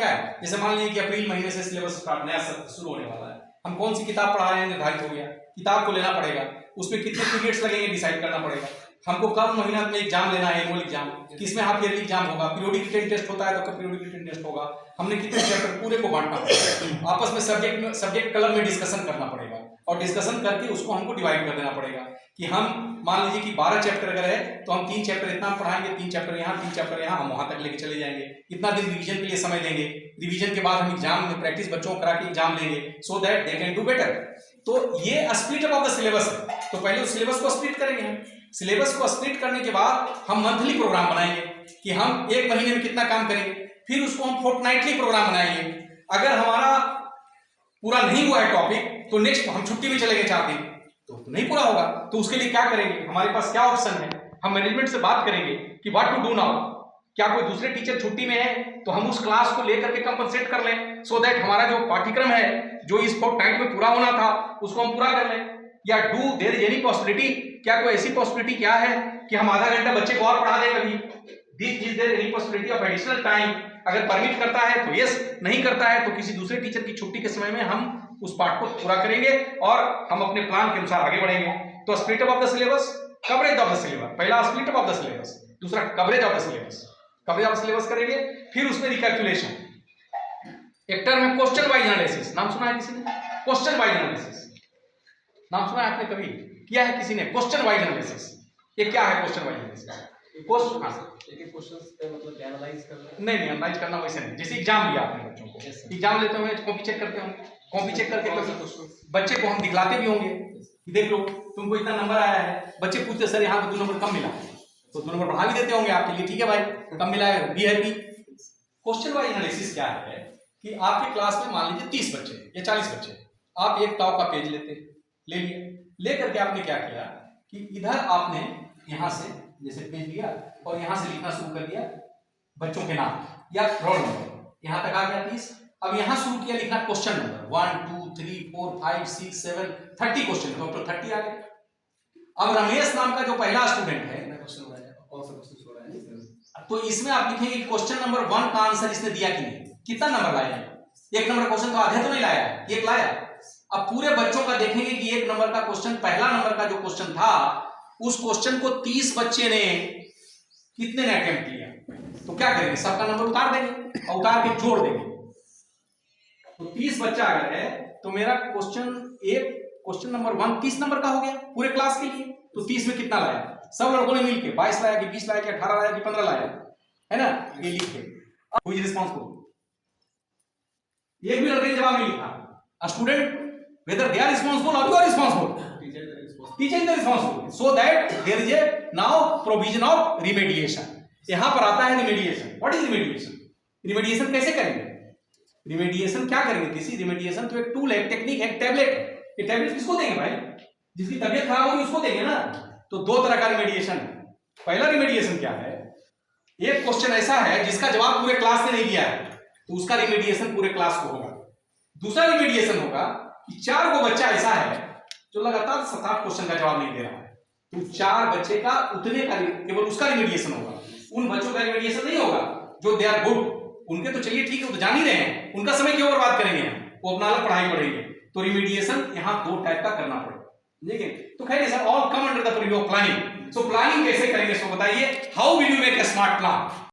क्या है, जैसे मान लीजिए कि अप्रैल महीने से सिलेबस स्टार्ट नया सत्र शुरू होने वाला है, हम कौन सी किताब पढ़ा रहे हैं निर्धारित हो गया, किताब को लेना पड़ेगा, उसमें कितने पीरियड्स लगेंगे डिसाइड करना पड़ेगा, हमको कब महीना में एग्जाम लेना है, एनुअल एग्जाम, किसमें हाफ ईयरली एग्जाम होगा, पीरियोडिक रिटन टेस्ट होता है तो कब पीरियोडिक रिटन टेस्ट होगा, हमने कितने चैप्टर पूरे को बांटना पड़ेगा, आपस में सब्जेक्ट कलर में डिस्कशन करना पड़ेगा और डिस्कशन करके उसको हमको डिवाइड कर देना पड़ेगा कि हम मान लीजिए कि 12 चैप्टर अगर है तो हम 3 चैप्टर इतना पढ़ाएंगे, 3 चैप्टर यहाँ, 3 चैप्टर यहाँ, हम वहां तक लेके चले जाएंगे, इतना दिन रिवीजन के लिए समय देंगे, रिवीजन के बाद हम एग्जाम में प्रैक्टिस बच्चों को करा के एग्जाम लेंगे so that they can do better. तो ये split up of the syllabus है। तो पहले उस सिलेबस को स्प्लिट करेंगे हम, सिलेबस को स्प्लिट करने के बाद हम मंथली प्रोग्राम बनाएंगे कि हम एक महीने में कितना काम करेंगे, फिर उसको हम फोर्टनाइटली प्रोग्राम बनाएंगे। अगर हमारा पूरा नहीं हुआ है टॉपिक तो नेक्स्ट हम छुट्टी में चलेंगे 4 दिन, तो नहीं पूरा होगा, तो उसके लिए क्या करेंगे, हमारे पास क्या ऑप्शन है, हम मैनेजमेंट से बात करेंगे कि व्हाट टू डू नाउ, क्या कोई दूसरे टीचर छुट्टी में है तो हम उस क्लास को लेकर के कंपनसेट कर लें सो दैट हमारा जो पाठ्यक्रम है जो इस फोर्टनाइट में पूरा होना था उसको हम पूरा कर लें, या do their is any possibility, क्या कोई ऐसी पॉसिबिलिटी क्या है कि हम आधा घंटा बच्चे को और पढ़ा दें कभी, this is there any possibility of additional time, अगर परमिट करता है तो यस, नहीं करता है तो किसी दूसरे टीचर की छुट्टी के समय में हम उस पार्ट को पूरा करेंगे और हम अपने प्लान के अनुसार आगे बढ़ेंगे। तो split up of the syllabus, coverage of the syllabus, पहला split up of the syllabus, दूसरा coverage of the syllabus, coverage of syllabus करेंगे, फिर उसमें रिकैलकुलेशन, एक टर्म है क्वेश्चन वाइज एनालिसिस, नाम सुना है किसी ने, क्वेश्चन वाइज एनालिसिस नाम सुना है आपने कभी, किया है किसी ने क्वेश्चन वाइज एनालिसिस, ये क्या है क्वेश्चन वाइज एनालिसिस? क्वेश्चन, हाँ क्वेश्चंस पे मतलब एनालाइज करना, नहीं एनालाइज करना वैसे नहीं, जैसे एग्जाम लिया आपने बच्चों को, एग्जाम लेते होंगे कॉपी चेक करते होंगे, कॉपी चेक करके बच्चे को हम दिखलाते भी होंगे कि देख लो तुमको इतना नंबर आया है, बच्चे पूछते सर यहाँ पे 2 नंबर कम मिला, तो 2 नंबर बढ़ा भी देते होंगे आपके लिए, ठीक है भाई कम मिला है, be happy. Question wise analysis क्या है कि आपके क्लास में मान लीजिए 30 बच्चे या 40 बच्चे, आप एक टाव का पेज ले लिए, लेकर के आपने क्या किया कि इधर आपने यहाँ से जैसे पेज लिया और यहाँ से लिखना शुरू कर दिया बच्चों के नाम या रोल नंबर, यहाँ तक आ गया 30। अब यहाँ शुरू किया लिखना क्वेश्चन नंबर 1 2 3 4 5 6 7 30 क्वेश्चन, टोटल 30 आ गए। अब रमेश नाम का जो पहला स्टूडेंट है तो इसमें आप लिखेंगे क्वेश्चन नंबर 1 का आंसर इसने दिया कि नहीं, कितना नंबर लाया, 1 नंबर क्वेश्चन तो आधे तो नहीं लाया, 1 लाया। अब पूरे बच्चों का देखेंगे कि 1 नंबर का क्वेश्चन, पहला नंबर का जो क्वेश्चन था उस क्वेश्चन को 30 बच्चे ने कितने ने अटेम्प्ट किया, तो क्या करेंगे सबका नंबर उतार देंगे और उतार के जोड़ देंगे, तो 30 बच्चा अगर है तो मेरा क्वेश्चन नंबर 1 30 नंबर का हो गया पूरे क्लास के लिए, तो 30 में कितना लाया, सब लड़कों ने मिलके 22 लाया कि 20 लाया कि 18 लाया कि 15 लाया, है ना, ये लिख के हुई रिस्पांसिबल, एक भी लड़के ने जवाब नहीं लिखा, student whether they are responsible or you are responsible, teacher is responsible, so that there is a now provision of remediation। यहां पर आता है remediation। what is remediation? remediation कैसे करेंगे, remediation क्या करेंगे, किसी remediation तो एक टूल है, टेक्निक है, टैबलेट है, ये टैबलेट किसको देंगे भाई, जिसकी तबीयत खराब होगी उसको देंगे ना। तो 2 तरह का रिमेडिएशन है। पहला रिमेडिएशन क्या है, एक क्वेश्चन ऐसा है जिसका जवाब पूरे क्लास ने नहीं दिया है तो उसका रिमेडिएशन पूरे क्लास को होगा। दूसरा रिमेडिएशन होगा कि 4 को बच्चा ऐसा है जो लगातार 7-8 क्वेश्चन का जवाब नहीं दे रहा है, तो 4 बच्चे का उतने का केवल उसका रिमेडिएशन होगा, उन बच्चों का रिमेडिएशन नहीं होगा जो दे आर गुड, उनके तो चलिए ठीक है, वो तो जान ही रहे हैं, उनका समय क्यों बर्बाद करेंगे, वो अपना अलग पढ़ाई पढ़ेंगे। तो रिमेडिएशन यहाँ 2 टाइप का करना पड़ेगा, ठीक है। तो खैर sir all come under the preview of planning. So planning कैसे करेंगे इसको बताइए, how will you make a smart plan.